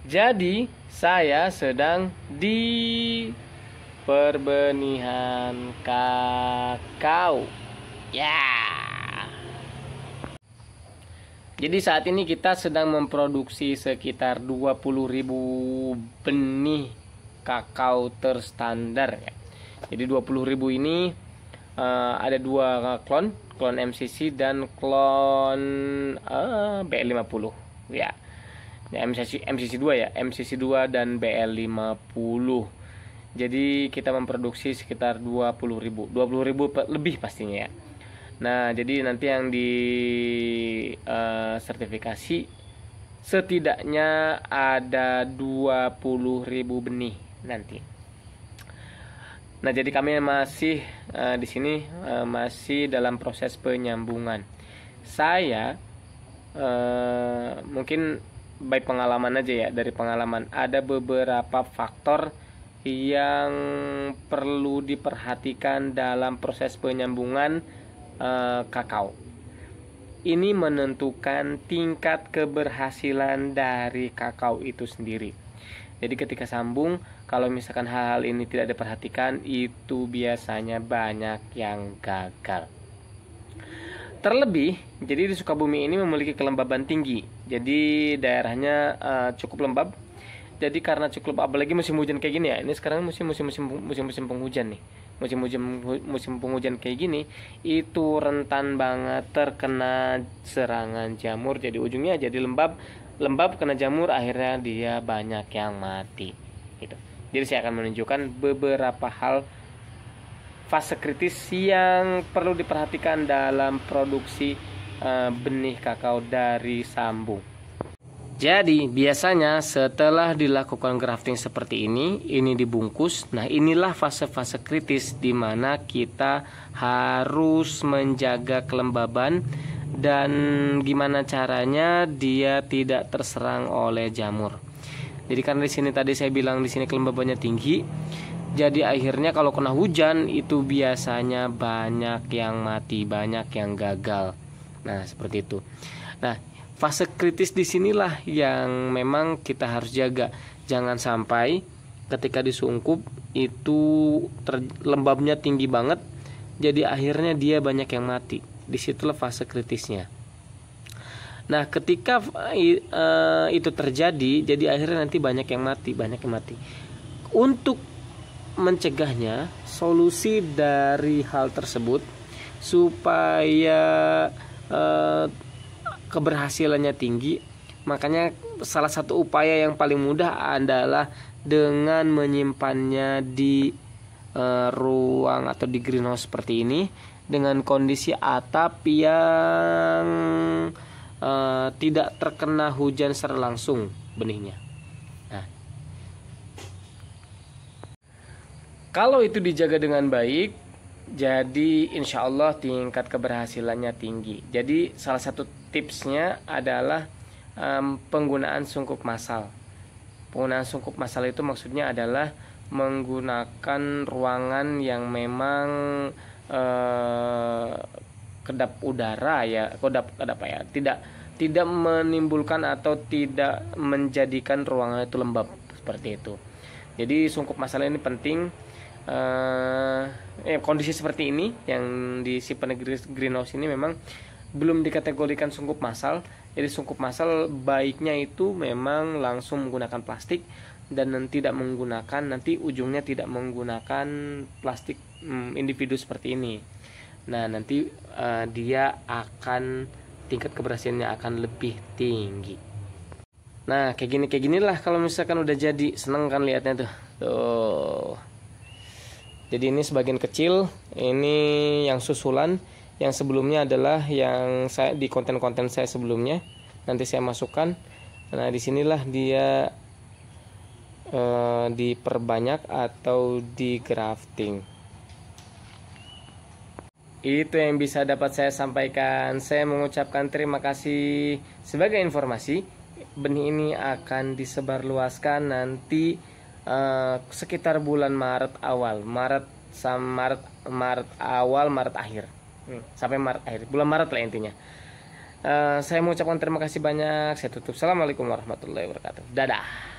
Jadi saya sedang di perbenihan kakao. Ya. Jadi saat ini kita sedang memproduksi sekitar 20.000 benih kakao terstandar ya. Jadi 20.000 ini ada dua klon MCC dan klon BL50 ya. MCC 2 ya, MCC 2 dan BL50. Jadi kita memproduksi sekitar 20.000 lebih pastinya ya. Nah, jadi nanti yang di sertifikasi setidaknya ada 20.000 benih nanti. Nah, jadi kami masih di sini masih dalam proses penyambungan. Saya mungkin baik pengalaman aja ya, dari pengalaman ada beberapa faktor yang perlu diperhatikan dalam proses penyambungan kakao. Ini menentukan tingkat keberhasilan dari kakao itu sendiri. Jadi ketika sambung, kalau misalkan hal-hal ini tidak diperhatikan, itu biasanya banyak yang gagal. Terlebih, jadi di Sukabumi ini memiliki kelembaban tinggi. Jadi daerahnya cukup lembab. Jadi karena cukup, apalagi musim hujan kayak gini ya. Ini sekarang musim penghujan nih. Musim penghujan kayak gini itu rentan banget terkena serangan jamur. Jadi ujungnya jadi lembab kena jamur, akhirnya dia banyak yang mati gitu. Jadi saya akan menunjukkan beberapa hal fase kritis yang perlu diperhatikan dalam produksi benih kakao dari sambung. Jadi biasanya setelah dilakukan grafting seperti ini dibungkus. Nah, inilah fase-fase kritis di mana kita harus menjaga kelembaban dan gimana caranya dia tidak terserang oleh jamur. Jadi karena di sini tadi saya bilang di sini kelembabannya tinggi, jadi akhirnya kalau kena hujan itu biasanya banyak yang mati, banyak yang gagal. Nah, seperti itu. Nah, fase kritis disinilah yang memang kita harus jaga. Jangan sampai ketika disungkup itu lembabnya tinggi banget, jadi akhirnya dia banyak yang mati. Disitulah fase kritisnya. Nah, ketika itu terjadi, jadi akhirnya nanti banyak yang mati. Untuk mencegahnya, solusi dari hal tersebut supaya keberhasilannya tinggi, makanya salah satu upaya yang paling mudah adalah dengan menyimpannya di ruang atau di greenhouse seperti ini dengan kondisi atap yang tidak terkena hujan secara langsung benihnya. Nah, kalau itu dijaga dengan baik, jadi insya Allah tingkat keberhasilannya tinggi. Jadi salah satu tipsnya adalah penggunaan sungkup massal. Penggunaan sungkup massal itu maksudnya adalah menggunakan ruangan yang memang kedap udara ya, tidak menimbulkan atau tidak menjadikan ruangan itu lembab seperti itu. Jadi sungkup massal ini penting. Kondisi seperti ini yang di simpan greenhouse ini memang belum dikategorikan sungkup massal. Jadi sungkup massal baiknya itu memang langsung menggunakan plastik dan nanti ujungnya tidak menggunakan plastik individu seperti ini. Nah, nanti dia akan tingkat keberhasilannya akan lebih tinggi. Nah, kayak ginilah kalau misalkan udah jadi. Seneng kan lihatnya tuh. Jadi ini sebagian kecil, ini yang susulan. Yang sebelumnya adalah yang saya di konten-konten saya sebelumnya. Nanti saya masukkan. Nah, disinilah dia diperbanyak atau di grafting. Itu yang bisa dapat saya sampaikan. Saya mengucapkan terima kasih. Sebagai informasi, benih ini akan disebarluaskan nanti sekitar bulan Maret awal, Maret akhir, sampai Maret akhir, bulan Maret lah intinya. Saya mengucapkan terima kasih banyak. Saya tutup. Assalamualaikum warahmatullahi wabarakatuh. Dadah.